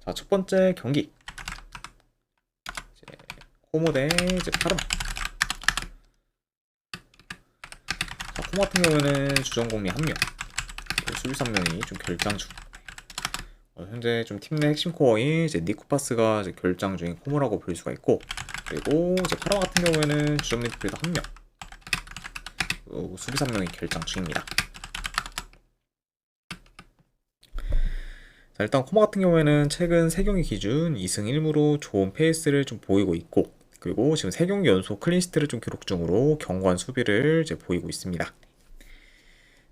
자, 첫 번째 경기. 이제 코모 대 이제 파르마. 자, 코모 같은 경우에는 주전공미 1명, 수비수 1명이 좀 결장 중. 현재 좀 팀 내 핵심 코어인 이제 니코파스가 이제 결장 중인 코모라고 볼 수가 있고, 그리고 이제 파르마 같은 경우에는 주전 미드필더 1명, 수비수 1명이 결장 중입니다. 자, 일단 코모 같은 경우에는 최근 3경기 기준 2승 1무로 좋은 페이스를 좀 보이고 있고, 그리고 지금 3경기 연속 클린시트를 좀 기록 중으로 견고한 수비를 이제 보이고 있습니다.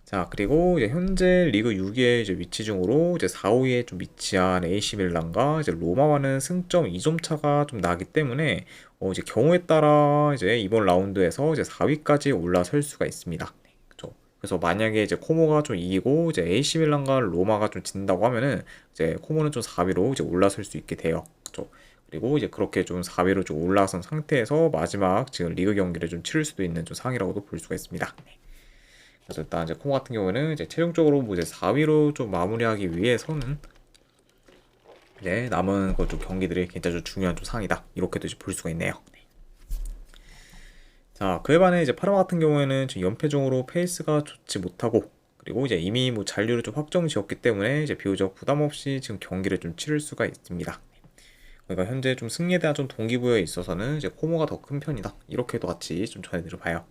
자, 그리고 이제 현재 리그 6위의 이제 위치 중으로 이제 4, 5위에 좀 위치한 AC 밀란과 이제 로마와는 승점 2점 차가 좀 나기 때문에 이제 경우에 따라 이제 이번 라운드에서 이제 4위까지 올라설 수가 있습니다. 그렇죠? 그래서 만약에 이제 코모가 좀 이기고 이제 AC 밀란과 로마가 좀 진다고 하면은 이제 코모는 좀 4위로 이제 올라설 수 있게 돼요. 그렇죠? 그리고 이제 그렇게 좀 4위로 좀 올라선 상태에서 마지막 지금 리그 경기를 좀 치를 수도 있는 좀 상이라고도 볼 수가 있습니다. 그래서 일단 이제 코모 같은 경우는 이제 최종적으로 뭐 이제 4위로 좀 마무리하기 위해서는 이제 남은 그 좀 경기들이 굉장히 좀 중요한 좀 상이다, 이렇게도 이제 볼 수가 있네요. 자, 그에 반해 이제 파르마 같은 경우에는 지금 연패 중으로 페이스가 좋지 못하고, 그리고 이제 이미 뭐 잔류를 좀 확정 지었기 때문에 이제 비교적 부담 없이 지금 경기를 좀 치를 수가 있습니다. 그러니까 현재 좀 승리에 대한 좀 동기부여에 있어서는 이제 코모가 더 큰 편이다, 이렇게도 같이 좀 전해드려 봐요.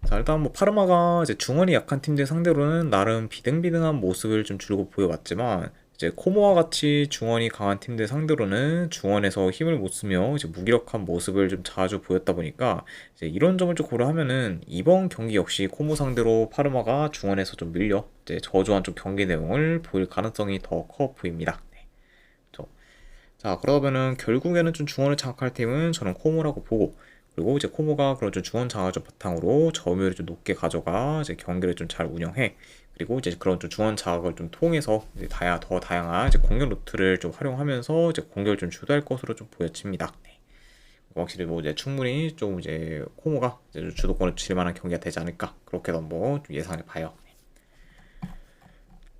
자, 일단 뭐 파르마가 이제 중원이 약한 팀들 상대로는 나름 비등비등한 모습을 좀 주려고 보여왔지만, 이제 코모와 같이 중원이 강한 팀들 상대로는 중원에서 힘을 못 쓰며 이제 무기력한 모습을 좀 자주 보였다 보니까, 이제 이런 점을 좀 고려하면은 이번 경기 역시 코모 상대로 파르마가 중원에서 좀 밀려 이제 저조한 좀 경기 내용을 보일 가능성이 더 커 보입니다. 네. 자, 그러면은 결국에는 좀 중원을 장악할 팀은 저는 코모라고 보고, 그리고 이제 코모가 그런 좀 중원 장악을 바탕으로 점유율을 좀 높게 가져가 이제 경기를 좀 잘 운영해. 그리고 이제 그런 좀 중원 장악을 좀 통해서 이제 더 다양한 이제 공격 루트를 좀 활용하면서 이제 공격을 좀 주도할 것으로 좀 보여집니다. 네. 확실히 뭐 이제 충분히 좀 이제 코모가 이제 주도권을 쥘 만한 경기가 되지 않을까, 그렇게도 한번 좀 예상해 봐요.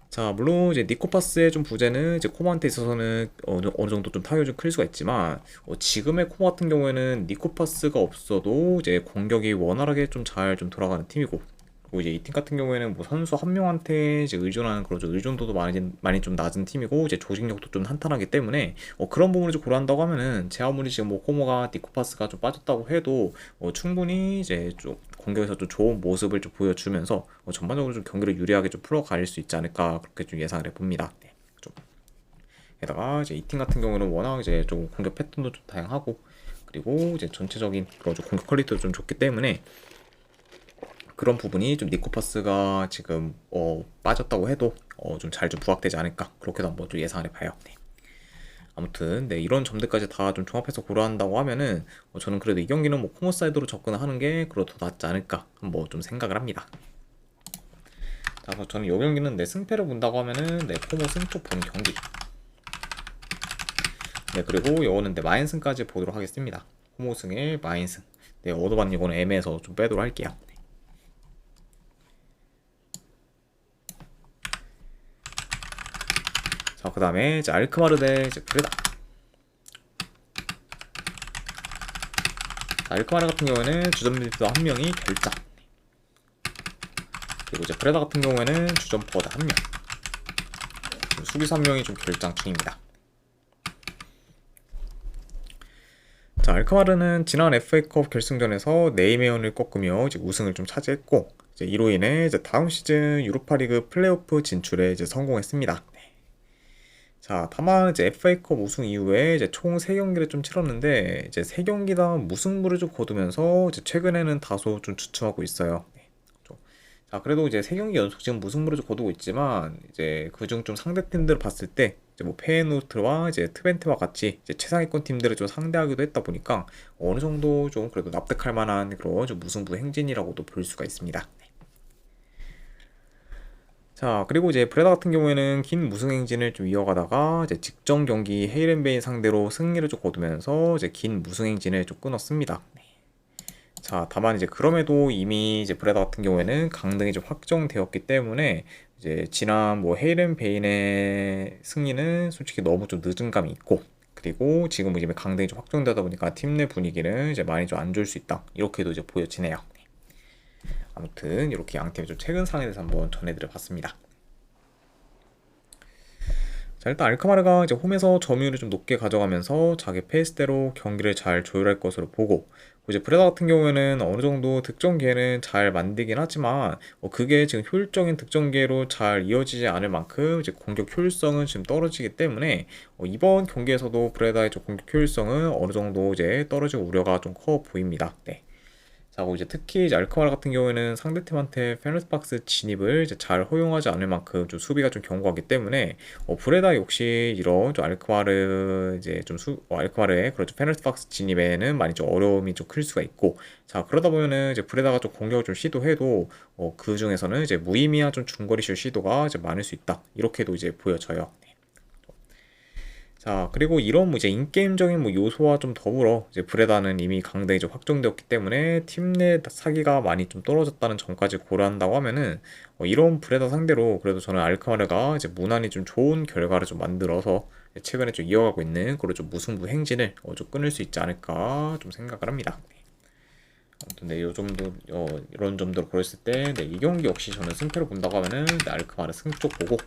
자, 물론 이제 니코파스의 좀 부재는 이제 코모한테 있어서는 어느 정도 좀 타격이 좀 클 수가 있지만, 지금의 코모 같은 경우에는 니코파스가 없어도 이제 공격이 원활하게 좀 잘 좀 돌아가는 팀이고, 그리고 이제 이 팀 같은 경우에는 뭐 선수 한 명한테 이제 의존하는 그런 좀 의존도도 많이 좀 낮은 팀이고, 이제 조직력도 좀 탄탄하기 때문에 그런 부분을 좀 고려한다고 하면은, 제 아무리 지금 뭐 코모가 니코파스가 좀 빠졌다고 해도 충분히 이제 좀 공격에서 좀 좋은 모습을 좀 보여주면서 전반적으로 좀 경기를 유리하게 좀 풀어갈 수 있지 않을까, 그렇게 좀 예상을 해봅니다. 네. 좀 게다가 이제 이 팀 같은 경우는 워낙 이제 좀 공격 패턴도 좀 다양하고, 그리고 이제 전체적인 그런 좀 공격 퀄리티도 좀 좋기 때문에 그런 부분이 좀 니코파스가 지금 빠졌다고 해도 좀 잘 좀 부각되지 않을까, 그렇게도 한번 좀 예상을 해봐요. 네. 아무튼 네, 이런 점들까지 다 좀 종합해서 고려한다고 하면은 저는 그래도 이 경기는 뭐 코모 사이드로 접근하는 게 그래도 더 낫지 않을까 한번 좀 생각을 합니다. 자, 그래서 저는 이 경기는 내 승패를 본다고 하면은 내 코모 승쪽 본 경기. 네, 그리고 이거는 내 마인승까지 보도록 하겠습니다. 코모 승의 마인승. 네, 어드반 이거는 애매해서 좀 빼도록 할게요. 네. 자, 그 다음에 이제 알크마르 대 이제 브레다. 자, 알크마르 같은 경우에는 주전 미드필더 1명이 결장. 그리고 이제 브레다 같은 경우에는 주전 포워드 1명, 수비수 1명이 좀 결장 중입니다. 자, 알크마르는 지난 FA컵 결승전에서 네이메온을 꺾으며 이제 우승을 좀 차지했고, 이제 이로 인해 이제 다음 시즌 유로파리그 플레이오프 진출에 이제 성공했습니다. 네. 자, 다만 이제 FA컵 우승 이후에 이제 총 3경기를 좀 치렀는데, 이제 3경기 다 무승부를 좀 거두면서 이제 최근에는 다소 좀 주춤하고 있어요. 네. 자, 그래도 이제 3경기 연속 지금 무승부를 좀 거두고 있지만, 이제 그중 좀 상대 팀들을 봤을 때 이제 뭐 페예노르트와 이제 트벤테와 같이 이제 최상위권 팀들을 좀 상대하기도 했다 보니까 어느 정도 좀 그래도 납득할 만한 그런 좀 무승부 행진이라고도 볼 수가 있습니다. 자, 그리고 이제 브레다 같은 경우에는 긴 무승 행진을 좀 이어가다가 이제 직전 경기 헤이렌베인 상대로 승리를 좀 거두면서 이제 긴 무승 행진을 좀 끊었습니다. 자, 다만 이제 그럼에도 이미 이제 브레다 같은 경우에는 강등이 좀 확정되었기 때문에 이제 지난 뭐 헤이렌 베인의 승리는 솔직히 너무 좀 늦은 감이 있고, 그리고 지금 이제 강등이 좀 확정되다 보니까 팀 내 분위기는 이제 많이 좀 안 좋을 수 있다, 이렇게도 이제 보여지네요. 아무튼 이렇게 양 팀의 좀 최근 상황에 대해서 한번 전해드려 봤습니다. 자, 일단 알크마르가 이제 홈에서 점유율을 좀 높게 가져가면서 자기 페이스대로 경기를 잘 조율할 것으로 보고, 이제 브레다 같은 경우에는 어느 정도 득점 기회는 잘 만들긴 하지만 그게 지금 효율적인 득점 기회로 잘 이어지지 않을 만큼 이제 공격 효율성은 지금 떨어지기 때문에 이번 경기에서도 브레다의 좀 공격 효율성은 어느 정도 이제 떨어질 우려가 좀 커 보입니다. 네. 자, 그리고 이제 특히 이제 알크마르 같은 경우에는 상대팀한테 페널티 박스 진입을 이제 잘 허용하지 않을 만큼 좀 수비가 좀 견고하기 때문에 브레다 역시 이런 좀 알크마르 이제 좀 알크마르의 그런 좀 페널티 박스 진입에는 많이 좀 어려움이 좀 클 수가 있고, 자, 그러다 보면은 이제 브레다가 좀 공격을 좀 시도해도 그 중에서는 이제 무의미한 좀 중거리 슛 시도가 이제 많을 수 있다, 이렇게도 이제 보여져요. 자, 그리고 이런 뭐 이제 인게임적인 뭐 요소와 좀 더불어 이제 브레다는 이미 강등이 좀 확정되었기 때문에 팀 내 사기가 많이 좀 떨어졌다는 점까지 고려한다고 하면은 이런 브레다 상대로 그래도 저는 알크마르가 이제 무난히 좀 좋은 결과를 좀 만들어서 최근에 좀 이어가고 있는 그런 좀 무승부 행진을 좀 끊을 수 있지 않을까 좀 생각을 합니다. 아무튼 네, 요 정도 이런 점들을 고렸을 때, 네, 이 경기 역시 저는 승패로 본다고 하면은 네, 알크마르 승 쪽 보고,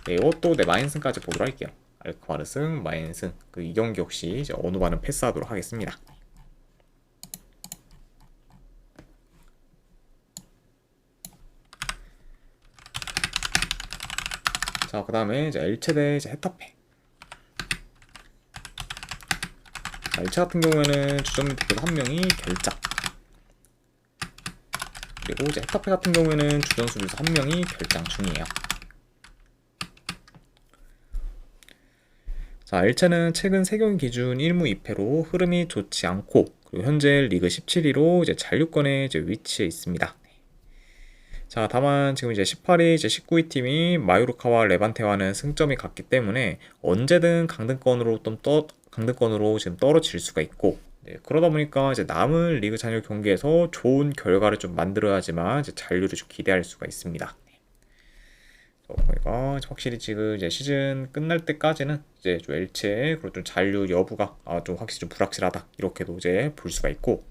네, 이것도 네, 마인승까지 보도록 할게요. 알크마르 승, 마인승. 그 이 경기 역시 이제 어느 반은 패스하도록 하겠습니다. 자, 그 다음에 이제 엘체 대 이제 헤타페. 자, 엘체 같은 경우에는 주전 미드필더 한 명이 결장. 그리고 이제 헤타페 같은 경우에는 주전 수비수 한 명이 결장 중이에요. 자, 엘체는 최근 3경기 기준 1무 2패로 흐름이 좋지 않고, 그리고 현재 리그 17위로 이제 잔류권에 이제 위치해 있습니다. 자, 다만 지금 이제 18위, 이제 19위 팀이 마요르카와 레반테와는 승점이 같기 때문에 언제든 강등권으로 지금 떨어질 수가 있고, 네, 그러다 보니까 이제 남은 리그 잔여 경기에서 좋은 결과를 좀 만들어야지만 이제 잔류를 좀 기대할 수가 있습니다. 그러니까 확실히 지금 이제 시즌 끝날 때까지는 이제 좀 엘체 그리고 좀 잔류 여부가 좀 확실히 좀 불확실하다, 이렇게도 이제 볼 수가 있고,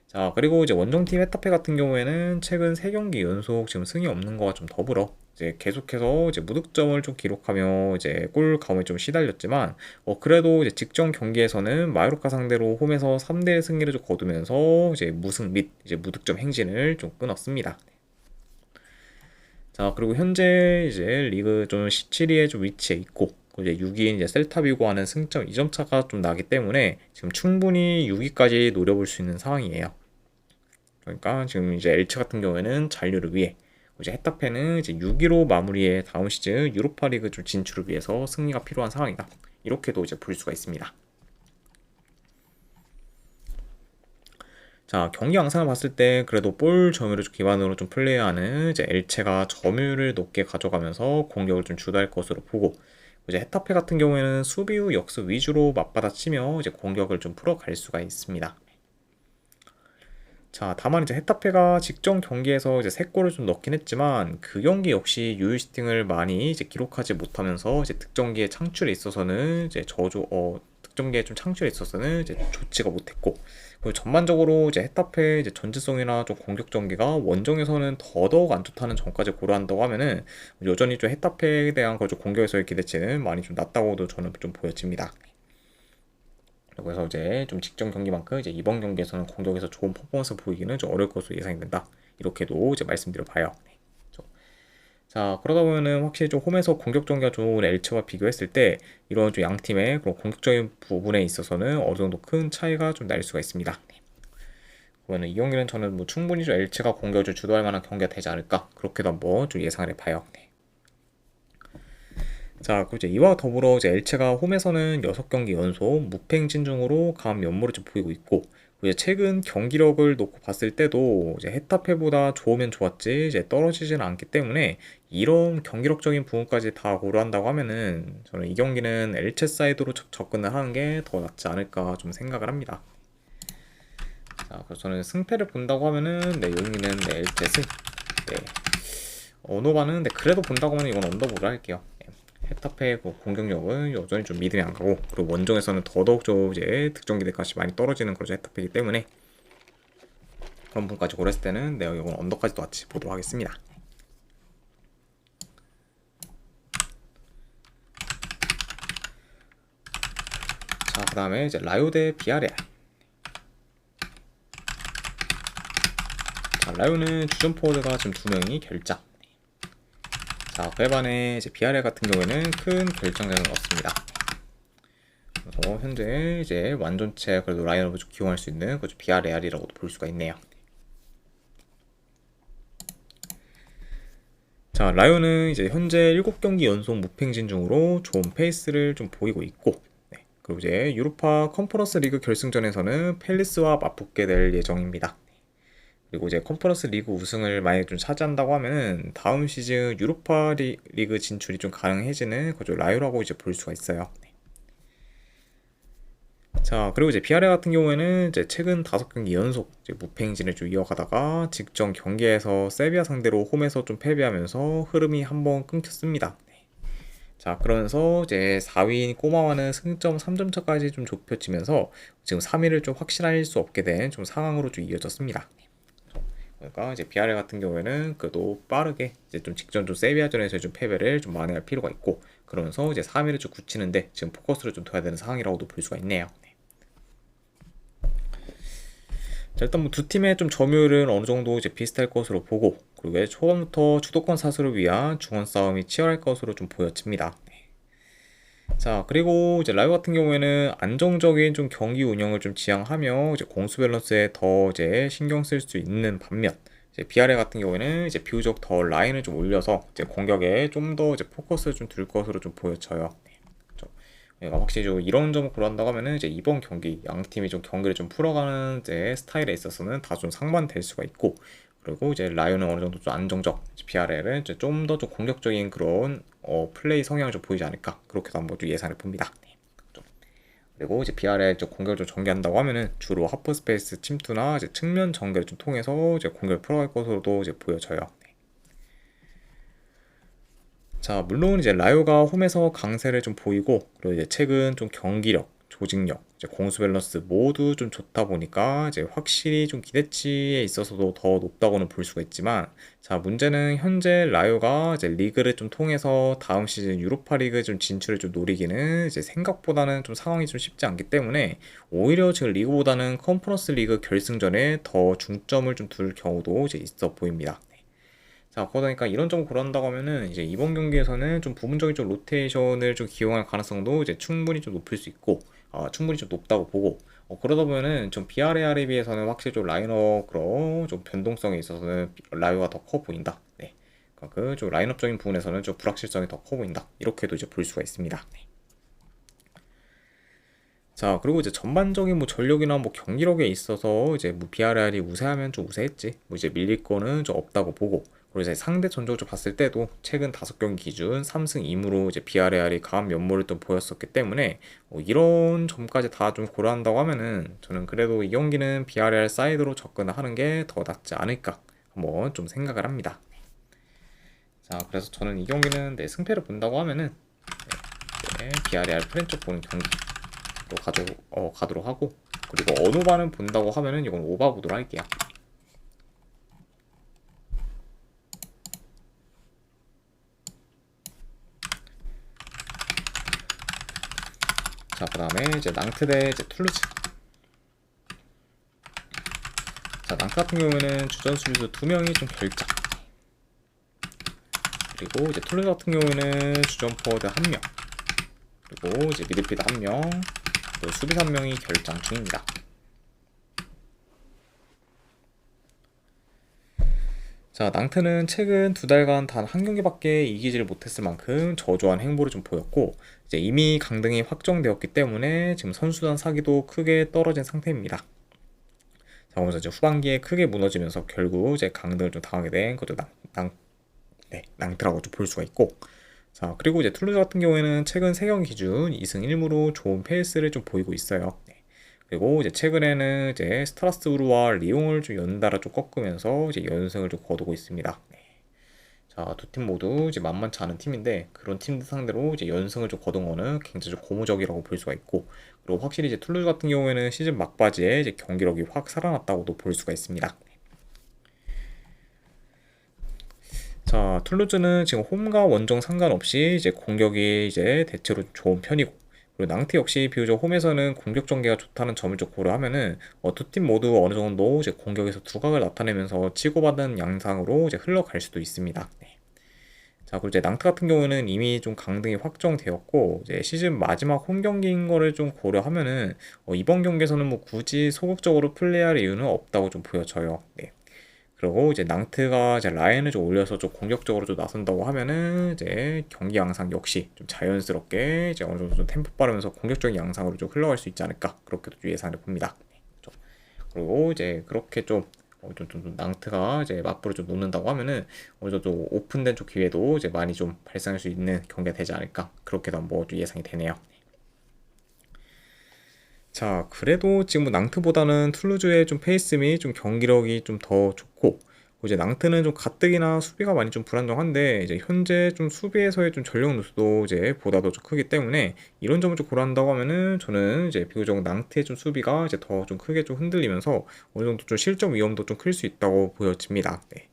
자, 그리고 이제 원정팀 헤타페 같은 경우에는 최근 3경기 연속 지금 승이 없는 거와 좀 더불어 이제 계속해서 이제 무득점을 좀 기록하며 이제 골 가움에 좀 시달렸지만 그래도 이제 직전 경기에서는 마요르카 상대로 홈에서 3대 승리를 좀 거두면서 이제 무승 및 이제 무득점 행진을 좀 끊었습니다. 자, 그리고 현재 이제 리그 좀 17위에 좀 위치해 있고, 이제 6위인 이제 셀타비고와는 승점 2점 차가 좀 나기 때문에 지금 충분히 6위까지 노려볼 수 있는 상황이에요. 그러니까 지금 이제 엘체 같은 경우에는 잔류를 위해, 이제 헤타페는 이제 6위로 마무리해 다음 시즌 유로파리그 좀 진출을 위해서 승리가 필요한 상황이다, 이렇게도 이제 볼 수가 있습니다. 자, 경기 양상을 봤을 때 그래도 볼 점유율을 기반으로 좀 플레이하는 이제 엘체가 점유율을 높게 가져가면서 공격을 좀 주도할 것으로 보고, 이제 헤타페 같은 경우에는 수비 후 역습 위주로 맞받아치며 이제 공격을 좀 풀어갈 수가 있습니다. 자, 다만 이제 헤타페가 직전 경기에서 이제 3골을 좀 넣긴 했지만 그 경기 역시 유효슈팅을 많이 이제 기록하지 못하면서 이제 득점기의 창출에 있어서는 이제 득점기의 좀 창출에 있어서는 이제 좋지가 못했고, 그리고 전반적으로 이제 헤타페 이제 전지성이나 좀 공격 전개가 원정에서는 더더욱 안 좋다는 점까지 고려한다고 하면은 여전히 좀 헤타페에 대한 그 공격에서의 기대치는 많이 좀 낮다고도 저는 좀 보여집니다. 그래서 이제 좀 직전 경기만큼 이제 이번 경기에서는 공격에서 좋은 퍼포먼스 보이기는 좀 어려울 것으로 예상이 된다, 이렇게도 이제 말씀드려 봐요. 네. 자, 그러다 보면은 확실히 좀 홈에서 공격 전개가 좋은 엘체와 비교했을 때 이런 좀 양 팀의 그런 공격적인 부분에 있어서는 어느 정도 큰 차이가 좀 날 수가 있습니다. 네. 그러면 이 경기는 저는 뭐 충분히 좀 엘체가 공격을 주도할 만한 경기가 되지 않을까, 그렇게도 한번 좀 예상을 해봐요. 네. 자, 그리고 이제 이와 더불어 이제 엘체가 홈에서는 6경기 연속 무패행진 중으로 강한 면모를 좀 보이고 있고, 이제 최근 경기력을 놓고 봤을 때도 이제 헤타페보다 좋으면 좋았지 이제 떨어지지는 않기 때문에 이런 경기력적인 부분까지 다 고려한다고 하면은 저는 이 경기는 엘체 사이드로 접근을 하는 게 더 낫지 않을까 좀 생각을 합니다. 자, 그래서 저는 승패를 본다고 하면은 네, 여기는 네, 일제승. 네. 언어반은 네, 그래도 본다고 하면 이건 언더보로 할게요. 네. 헤타페의 그 공격력은 여전히 좀 믿음이 안 가고, 그리고 원정에서는 더더욱 좀 이제 특정 기대값이 많이 떨어지는 그런 헤타페이기 때문에 그런 부분까지 고렸을 때는 네, 이건 언더까지도 같이 보도록 하겠습니다. 자, 그 다음에 이제 라요 대 비아레알. 자, 라요는 주전 포워드가 지금 2명이 결장. 자, 그에 반해 이제 비아레알 같은 경우에는 큰 결정장은 없습니다. 그래서 현재 이제 완전체 그래도 라인업을 좀 기용할 수 있는 그 비아레알이라고도 볼 수가 있네요. 자, 라요는 이제 현재 7경기 연속 무패행진 중으로 좋은 페이스를 좀 보이고 있고, 네. 그리고 이제 유로파 컨퍼런스 리그 결승전에서는 팰리스와 맞붙게 될 예정입니다. 그리고 이제 컨퍼런스 리그 우승을 만약에 좀 차지한다고 하면은 다음 시즌 유로파 리그 진출이 좀 가능해지는 그죠 라요라고 이제 볼 수가 있어요. 네. 자, 그리고 이제 비아레 같은 경우에는 이제 최근 5경기 연속 이제 무패 행진을 좀 이어가다가 직전 경기에서 세비야 상대로 홈에서 좀 패배하면서 흐름이 한번 끊겼습니다. 네. 자, 그러면서 이제 4위인 꼬마와는 승점 3점 차까지 좀 좁혀지면서 지금 3위를 좀 확신할 수 없게 된 좀 상황으로 좀 이어졌습니다. 그러니까 이제 비아레 같은 경우에는 그래도 빠르게 이제 좀 직전 좀 세비야전에서 좀 패배를 좀 만회할 필요가 있고, 그러면서 이제 3위를 좀 굳히는데 지금 포커스를 좀 둬야 되는 상황이라고도 볼 수가 있네요. 네. 자, 일단 뭐 두 팀의 좀 점유율은 어느 정도 이제 비슷할 것으로 보고, 그리고 초반부터 주도권 사수를 위한 중원 싸움이 치열할 것으로 좀 보여집니다. 네. 자, 그리고 이제 라이브 같은 경우에는 안정적인 좀 경기 운영을 좀 지향하며 이제 공수 밸런스에 더 이제 신경 쓸 수 있는 반면, 이제 비아레 같은 경우에는 이제 비교적 더 라인을 좀 올려서 이제 공격에 좀 더 이제 포커스를 좀 둘 것으로 좀 보여져요. 네. 그렇죠. 그러니까 확실히 좀 이런 점을 고려한다고 하면은 이제 이번 경기 양 팀이 좀 경기를 좀 풀어가는 이제 스타일에 있어서는 다 좀 상반될 수가 있고, 그리고 이제 라이온은 어느 정도 좀 안정적, BRL은 이제 좀 더 좀 공격적인 그런 플레이 성향을 좀 보이지 않을까, 그렇게도 한번 좀 예상을 봅니다. 네. 그리고 이제 BRL 공격을 좀 전개한다고 하면은 주로 하프 스페이스 침투나 이제 측면 전개를 좀 통해서 이제 공격을 풀어갈 것으로도 이제 보여져요. 네. 자, 물론 이제 라요가 홈에서 강세를 좀 보이고, 그리고 이제 최근 좀 경기력, 조직력, 이제 공수 밸런스 모두 좀 좋다 보니까 이제 확실히 좀 기대치에 있어서도 더 높다고는 볼 수가 있지만, 자, 문제는 현재 라요가 이제 리그를 좀 통해서 다음 시즌 유로파 리그 좀 진출을 좀 노리기는 이제 생각보다는 좀 상황이 좀 쉽지 않기 때문에 오히려 지금 리그보다는 컨퍼런스 리그 결승전에 더 중점을 좀 둘 경우도 이제 있어 보입니다. 자, 그러다 보니까 이런 점을 고려한다고 하면은 이제 이번 경기에서는 좀 부분적인 좀 로테이션을 좀 기용할 가능성도 이제 충분히 좀 높일 수 있고, 충분히 좀 높다고 보고, 그러다 보면은 좀 비아레알에 비해서는 확실히 좀 라인업 그런 좀 변동성에 있어서는 라이오가 더 커 보인다. 네. 그러니까 그 좀 라인업적인 부분에서는 좀 불확실성이 더 커 보인다. 이렇게도 이제 볼 수가 있습니다. 네. 자, 그리고 이제 전반적인 뭐 전력이나 뭐 경기력에 있어서 이제 뭐 비아레알이 우세하면 좀 우세했지, 뭐 이제 밀릴 거는 좀 없다고 보고, 그리고 이제 상대 전적을 좀 봤을 때도 최근 5경기 기준 3승 2무로 이제 비아레알이 강한 면모를 좀 보였었기 때문에 이런 점까지 다 좀 고려한다고 하면은 저는 그래도 이 경기는 비아레알 사이드로 접근을 하는 게 더 낫지 않을까 한번 좀 생각을 합니다. 자, 그래서 저는 이 경기는 네, 승패를 본다고 하면은 네, 비아레알 프렌쪽 보는 경기 가도록 하고, 그리고 어느 반을 본다고 하면은 이건 오바 보도록 할게요. 자, 그 다음에 이제 낭트 대 이제 툴루즈. 자, 낭트 같은 경우에는 주전 수비수 2명이 좀 결장. 그리고 이제 툴루즈 같은 경우에는 주전 포워드 1명. 그리고 이제 미드필드 1명. 그리고 수비수 1명이 결장 중입니다. 자, 낭트는 최근 2달간 단 한 경기밖에 이기지를 못했을 만큼 저조한 행보를 좀 보였고, 이제 이미 강등이 확정되었기 때문에 지금 선수단 사기도 크게 떨어진 상태입니다. 자, 그래서 이제 후반기에 크게 무너지면서 결국 이제 강등을 좀 당하게 된 것도 낭트라고 좀 볼 수가 있고, 자, 그리고 이제 툴루즈 같은 경우에는 최근 3경기 기준 2승 1무로 좋은 페이스를 좀 보이고 있어요. 네. 그리고 이제 최근에는 이제 스트라스부르와 리옹을 좀 연달아 좀 꺾으면서 이제 연승을 좀 거두고 있습니다. 네. 자, 두 팀 모두 이제 만만치 않은 팀인데 그런 팀들 상대로 이제 연승을 좀 거둔 거는 굉장히 좀 고무적이라고 볼 수가 있고, 그리고 확실히 이제 툴루즈 같은 경우에는 시즌 막바지에 이제 경기력이 확 살아났다고도 볼 수가 있습니다. 자, 툴루즈는 지금 홈과 원정 상관없이 이제 공격이 이제 대체로 좋은 편이고, 그리고 낭트 역시 비교적 홈에서는 공격 전개가 좋다는 점을 좀 고려하면은 두 팀 모두 어느 정도 이제 공격에서 두각을 나타내면서 치고받은 양상으로 이제 흘러갈 수도 있습니다. 네. 자, 그리고 이제 낭트 같은 경우는 이미 좀 강등이 확정되었고, 이제 시즌 마지막 홈 경기인 거를 좀 고려하면은 이번 경기에서는 뭐 굳이 소극적으로 플레이할 이유는 없다고 좀 보여져요. 네. 그리고 이제 낭트가 이제 라인을 좀 올려서 좀 공격적으로 좀 나선다고 하면은 이제 경기 양상 역시 좀 자연스럽게 이제 어느 정도 좀 템포 빠르면서 공격적인 양상으로 좀 흘러갈 수 있지 않을까, 그렇게도 좀 예상을 봅니다. 그리고 이제 그렇게 좀 낭트가 이제 맞불을 좀 놓는다고 하면은 어느 정도 오픈된 쪽 기회도 이제 많이 좀 발생할 수 있는 경기가 되지 않을까, 그렇게도 한번 좀 예상이 되네요. 자, 그래도 지금 뭐 낭트보다는 툴루즈의 좀 페이스 및 좀 경기력이 좀 더 좋고, 이제 낭트는 좀 가뜩이나 수비가 많이 좀 불안정한데 이제 현재 좀 수비에서의 좀 전력 누수도 이제 보다도 좀 크기 때문에 이런 점을 좀 고려한다고 하면은 저는 이제 비교적 낭트의 좀 수비가 이제 더 좀 크게 좀 흔들리면서 어느 정도 좀 실점 위험도 좀 클 수 있다고 보여집니다. 네.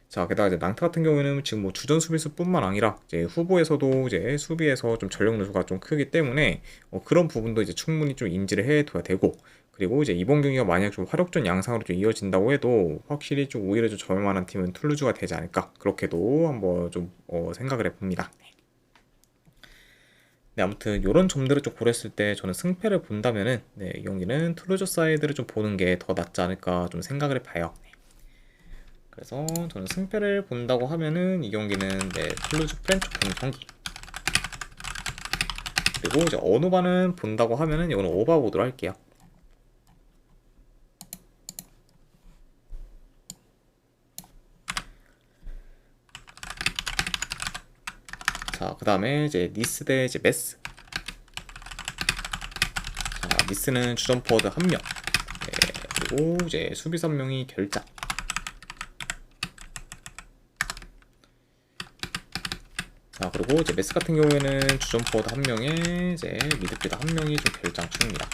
자, 게다가 이제 낭트 같은 경우에는 지금 뭐 주전 수비수뿐만 아니라 이제 후보에서도 이제 수비에서 좀 전력 누수가 좀 크기 때문에 그런 부분도 이제 충분히 좀 인지를 해둬야 되고, 그리고 이제 이번 경기가 만약 좀 화력전 양상으로 좀 이어진다고 해도 확실히 좀 오히려 좀 저을 만한 팀은 툴루즈가 되지 않을까, 그렇게도 한번 좀 생각을 해봅니다. 네, 아무튼 이런 점들을 좀 고려했을 때 저는 승패를 본다면은 네, 이 경기는 툴루즈 사이드를 좀 보는 게 더 낫지 않을까 좀 생각을 해봐요. 그래서 저는 승패를 본다고 하면은 이 경기는 네, 툴루즈 프렌치 경기, 그리고 이제 어누바는 본다고 하면은 이거는 오바 보도록 할게요. 자, 그 다음에 이제 니스 대 이제 메스. 자, 니스는 주전 포워드 1명, 네, 그리고 이제 수비수 1명이 결장. 자, 그리고 이제 메스 같은 경우에는 주전 포워드 1명에 이제 미드필더 1명이 좀 결장 중입니다.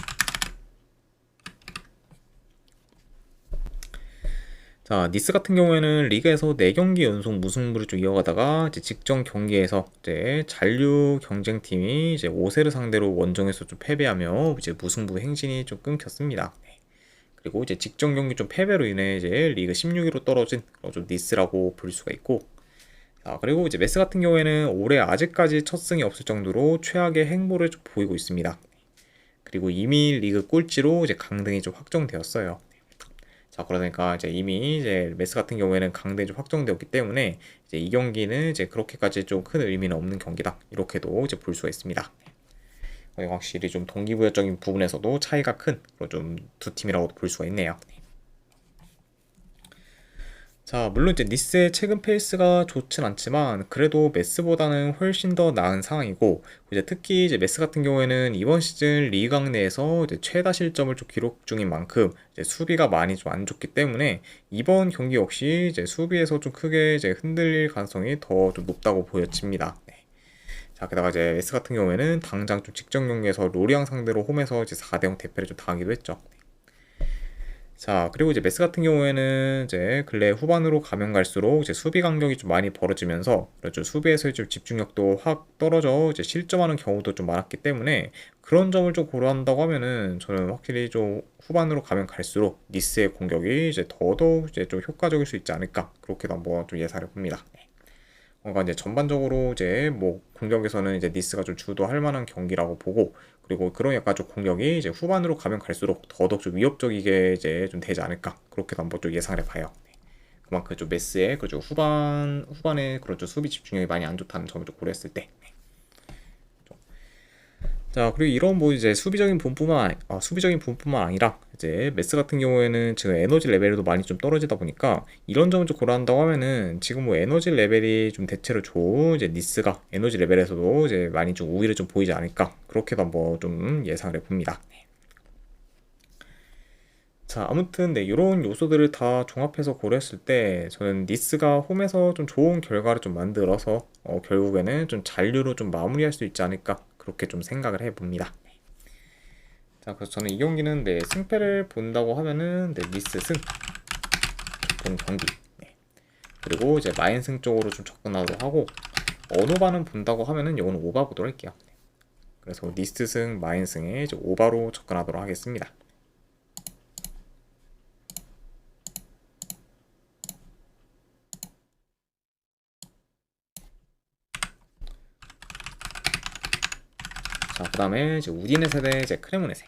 자, 니스 같은 경우에는 리그에서 4경기 연속 무승부를 좀 이어가다가 이제 직전 경기에서 이제 잔류 경쟁팀이 이제 오세를 상대로 원정에서 좀 패배하며 이제 무승부 행진이 좀 끊겼습니다. 네. 그리고 이제 직전 경기 좀 패배로 인해 이제 리그 16위로 떨어진 좀 니스라고 볼 수가 있고, 자, 그리고 이제 메스 같은 경우에는 올해 아직까지 첫 승이 없을 정도로 최악의 행보를 좀 보이고 있습니다. 그리고 이미 리그 꼴찌로 이제 강등이 좀 확정되었어요. 자, 그러니까 이제 이미 이제 메스 같은 경우에는 강등이 좀 확정되었기 때문에 이제 이 경기는 이제 그렇게까지 좀 큰 의미는 없는 경기다, 이렇게도 이제 볼 수가 있습니다. 확실히 좀 동기부여적인 부분에서도 차이가 큰 그런 좀 두 팀이라고 볼 수가 있네요. 자, 물론 이제 니스의 최근 페이스가 좋진 않지만 그래도 메스보다는 훨씬 더 나은 상황이고, 이제 특히 이제 메스 같은 경우에는 이번 시즌 리강 내에서 이제 최다 실점을 좀 기록 중인 만큼 이제 수비가 많이 좀 안 좋기 때문에 이번 경기 역시 이제 수비에서 좀 크게 이제 흔들릴 가능성이 더 좀 높다고 보여집니다. 네. 자, 게다가 이제 메스 같은 경우에는 당장 좀 직전 경기에서 로리앙 상대로 홈에서 이제 4대0 대패를 좀 당하기도 했죠. 자, 그리고 이제 메스 같은 경우에는 이제 근래 후반으로 가면 갈수록 이제 수비 간격이 좀 많이 벌어지면서 그렇죠, 수비에서의 좀 집중력도 확 떨어져 이제 실점하는 경우도 좀 많았기 때문에 그런 점을 좀 고려한다고 하면은 저는 확실히 좀 후반으로 가면 갈수록 니스의 공격이 이제 더더욱 이제 좀 효과적일 수 있지 않을까, 그렇게도 한번 좀 예상을 봅니다. 그러니까 이제 전반적으로 이제 뭐 공격에서는 이제 니스가 좀 주도할 만한 경기라고 보고, 그리고 그런 약간 좀 공격이 이제 후반으로 가면 갈수록 더더욱 좀 위협적이게 이제 좀 되지 않을까, 그렇게도 한번 좀 예상을 해봐요. 그만큼 좀 메스의 그죠 후반에 그런 좀 수비 집중력이 많이 안 좋다는 점을 좀 고려했을 때. 자, 그리고 이런 뭐 이제 수비적인 부분뿐만 아니라 이제 메스 같은 경우에는 지금 에너지 레벨도 많이 좀 떨어지다 보니까 이런 점을 좀 고려한다고 하면은 지금 뭐 에너지 레벨이 좀 대체로 좋은 이제 니스가 에너지 레벨에서도 이제 많이 좀 우위를 좀 보이지 않을까, 그렇게도 한번 좀 예상을 해봅니다. 자, 아무튼 네, 이런 요소들을 다 종합해서 고려했을 때 저는 니스가 홈에서 좀 좋은 결과를 좀 만들어서 결국에는 좀 잔류로 좀 마무리할 수 있지 않을까 그렇게 좀 생각을 해봅니다. 자, 그래서 저는 이 경기는 네, 승패를 본다고 하면은 네, 니스 승 본 경기. 네. 그리고 이제 마인승 쪽으로 좀 접근하도록 하고 언오바는 본다고 하면은 이거는 오바 보도록 할게요. 그래서 니스 승, 마인승에 이제 오바로 접근하도록 하겠습니다. 자, 그 다음에 이제 우디네세 대 이제 크레모네세.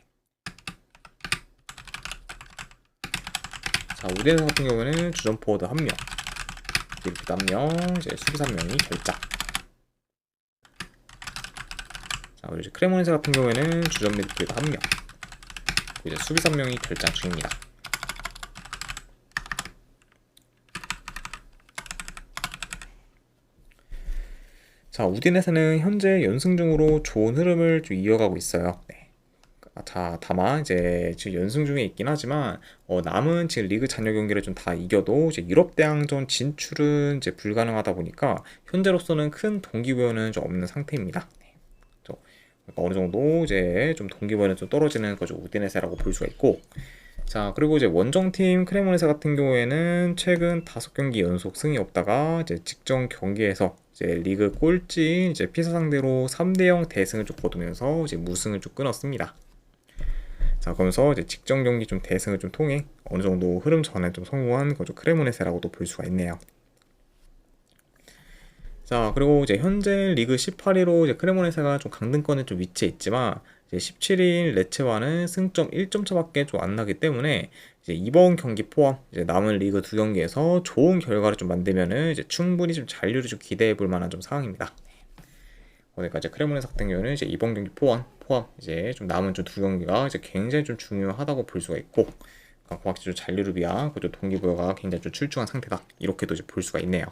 자, 우디네세 같은 경우에는 주전 포워드 1명, 미드필드 1명, 이제 수비수 1명이 결장. 자, 그리고 이제 크레모네세 같은 경우에는 주전 미드필드 1명, 이제 수비수 1명이 결장 중입니다. 자, 우디네세는 현재 연승 중으로 좋은 흐름을 좀 이어가고 있어요. 네. 자, 다만 이제 지금 연승 중에 있긴 하지만 남은 지금 리그 잔여 경기를 좀 다 이겨도 이제 유럽 대항전 진출은 이제 불가능하다 보니까 현재로서는 큰 동기부여는 좀 없는 상태입니다. 네. 그러니까 어느 정도 이제 좀 동기부여는 좀 떨어지는 거죠. 우디네세라고 볼 수가 있고. 자, 그리고 이제 원정팀 크레모네세 같은 경우에는 최근 5경기 연속 승이 없다가 이제 직전 경기에서 이제 리그 꼴찌 이제 피사 상대로 3대0 대승을 좀 거두면서 이제 무승을 좀 끊었습니다. 자, 그러면서 이제 직전 경기 좀 대승을 좀 통해 어느 정도 흐름 전환에 좀 성공한 거죠. 크레모네세라고도 볼 수가 있네요. 자, 그리고 이제 현재 리그 18위로 이제 크레모네세가 좀 강등권에 좀 위치해 있지만 이제 17위인 레체와는 승점 1점 차밖에 좀 안 나기 때문에 이제 이번 경기 포함 이제 남은 리그 2경기에서 좋은 결과를 좀 만들면은 이제 충분히 좀 잔류를 좀 기대해 볼 만한 좀 상황입니다. 그러니까 이제 크레모네세 같은 경우는 이제 이번 경기 포함 이제 좀 남은 좀 2경기가 이제 굉장히 좀 중요하다고 볼 수가 있고 그러니까 확실히 좀 잔류를 위한 그 동기부여가 굉장히 좀 출중한 상태다 이렇게도 이제 볼 수가 있네요.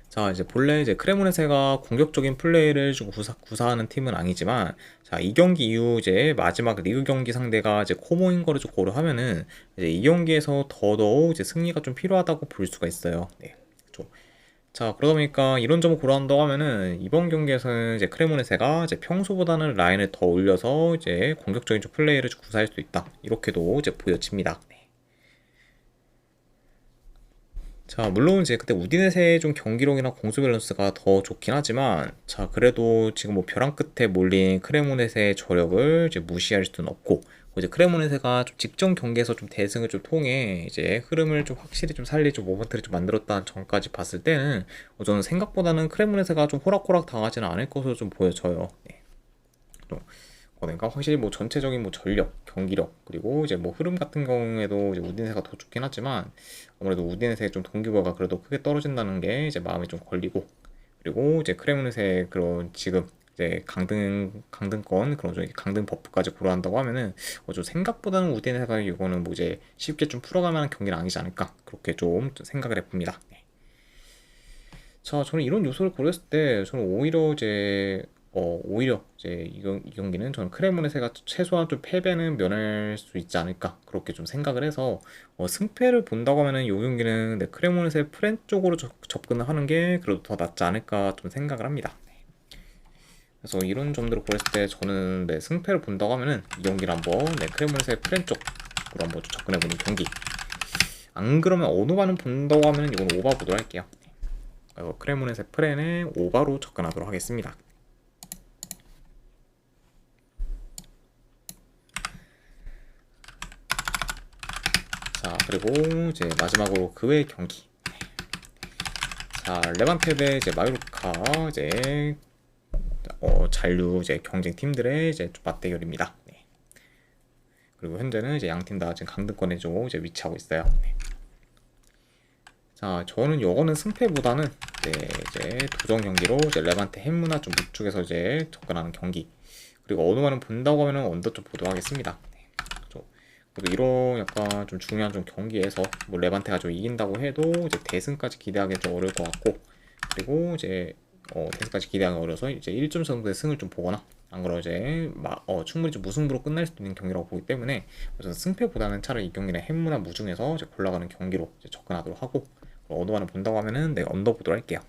자, 이제 본래 이제 크레모네세가 공격적인 플레이를 좀 구사하는 팀은 아니지만, 자, 이 경기 이후 이제 마지막 리그 경기 상대가 이제 코모인 거를 좀 고려하면은, 이제 이 경기에서 더더욱 이제 승리가 좀 필요하다고 볼 수가 있어요. 네. 좀. 자, 그러다 보니까 이런 점을 고려한다고 하면은, 이번 경기에서는 이제 크레모네세가 이제 평소보다는 라인을 더 올려서 이제 공격적인 좀 플레이를 좀 구사할 수 있다. 이렇게도 이제 보여집니다. 자, 물론 이제 그때 우디네세의 좀 경기력이나 공수 밸런스가 더 좋긴 하지만, 자, 그래도 지금 뭐 벼랑 끝에 몰린 크레모네세의 저력을 이제 무시할 수는 없고, 이제 크레모네세가 좀 직전 경기에서 좀 대승을 좀 통해 이제 흐름을 좀 확실히 좀 살릴 좀 모멘트를 좀 만들었다는 점까지 봤을 때는, 저는 생각보다는 크레모네세가 좀 호락호락 당하지는 않을 것으로 좀 보여져요. 네. 그러니까 확실히 뭐 전체적인 뭐 전력, 경기력 그리고 이제 뭐 흐름 같은 경우에도 이제 우디네세가 더 좋긴 하지만 아무래도 우디네세의 좀 동기부여가 그래도 크게 떨어진다는 게 이제 마음에 좀 걸리고 그리고 이제 크레모네세의 그런 지금 이제 강등권 그런 좀 강등 버프까지 고려한다고 하면은 좀 생각보다는 우디네세가 이거는 뭐 이제 쉽게 좀 풀어갈 만한 경기는 아니지 않을까 그렇게 좀 생각을 해봅니다. 네. 자, 저는 이런 요소를 고려했을 때 저는 오히려 이제 이 경기는 저는 크레모네세가 최소한 좀 패배는 면할 수 있지 않을까 그렇게 좀 생각을 해서 승패를 본다고 하면은 이 경기는 네, 크레모네세 프렌 쪽으로 접근을 하는 게 그래도 더 낫지 않을까 좀 생각을 합니다. 그래서 이런 점들을 고렸을 때 저는 네, 승패를 본다고 하면은 이 경기를 한번 네, 크레모네세 프렌 쪽으로 한번 좀 접근해보는 경기. 안 그러면 어느바는 본다고 하면은 이건 오바 보도록 할게요. 크레모네세 프렌에 오바로 접근하도록 하겠습니다. 자, 그리고 이제 마지막으로 그 외의 경기. 자, 레반테 대 이제 마요르카 이제 잔류 이제 경쟁 팀들의 이제 맞대결입니다. 네. 그리고 현재는 이제 양 팀 다 지금 강등권에 좀 이제 위치하고 있어요. 네. 자, 저는 요거는 승패보다는 네, 이제 도전 경기로 이제 레반테 햄무나 좀 우측에서 이제 접근하는 경기. 그리고 어느만은 본다고 하면은 언더 쪽 보도록 하겠습니다. 그래도 이런 약간 좀 중요한 좀 경기에서 뭐 레반테가 좀 이긴다고 해도 이제 대승까지 기대하기 좀 어려울 것 같고 그리고 이제 테스트까지 기대하기 어려서 이제 1점 정도의 승을 좀 보거나 안 그러면 이제 충분히 좀 무승부로 끝날 수도 있는 경기라고 보기 때문에 저는 승패보다는 차라리 이 경기는 해무나 무중에서 이제 골라가는 경기로 이제 접근하도록 하고 언더만을 본다고 하면은 내가 언더 보도록 할게요.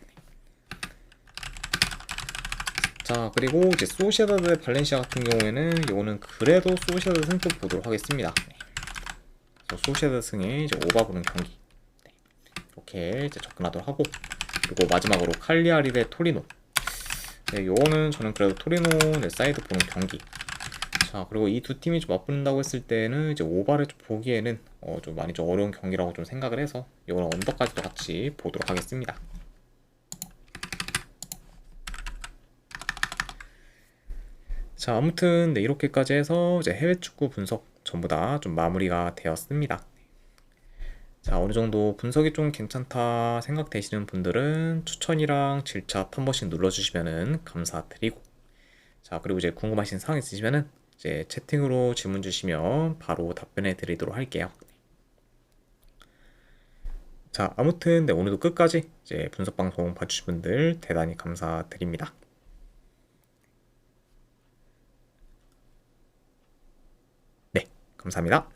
자, 그리고 이제 소시에다드 대 발렌시아 같은 경우에는 이거는 그래도 소시에다드 승급 보도록 하겠습니다. 그래서 소시에다드 승에 이제 오바 보는 경기 이렇게 이제 접근하도록 하고, 그리고 마지막으로 칼리아리 대 토리노. 네, 요거는 저는 그래도 토리노 사이드 보는 경기. 자, 그리고 이 두 팀이 좀 맞붙는다고 했을 때는 이제 오바를 좀 보기에는 좀 많이 좀 어려운 경기라고 좀 생각을 해서 이거는 언더까지도 같이 보도록 하겠습니다. 자, 아무튼 네, 이렇게까지 해서 이제 해외 축구 분석 전부 다 좀 마무리가 되었습니다. 자, 어느 정도 분석이 좀 괜찮다 생각되시는 분들은 추천이랑 질차 한 번씩 눌러주시면은 감사드리고, 자, 그리고 이제 궁금하신 사항 있으시면은 이제 채팅으로 질문 주시면 바로 답변해 드리도록 할게요. 자, 아무튼 네, 오늘도 끝까지 이제 분석 방송 봐주신 분들 대단히 감사드립니다. 네, 감사합니다.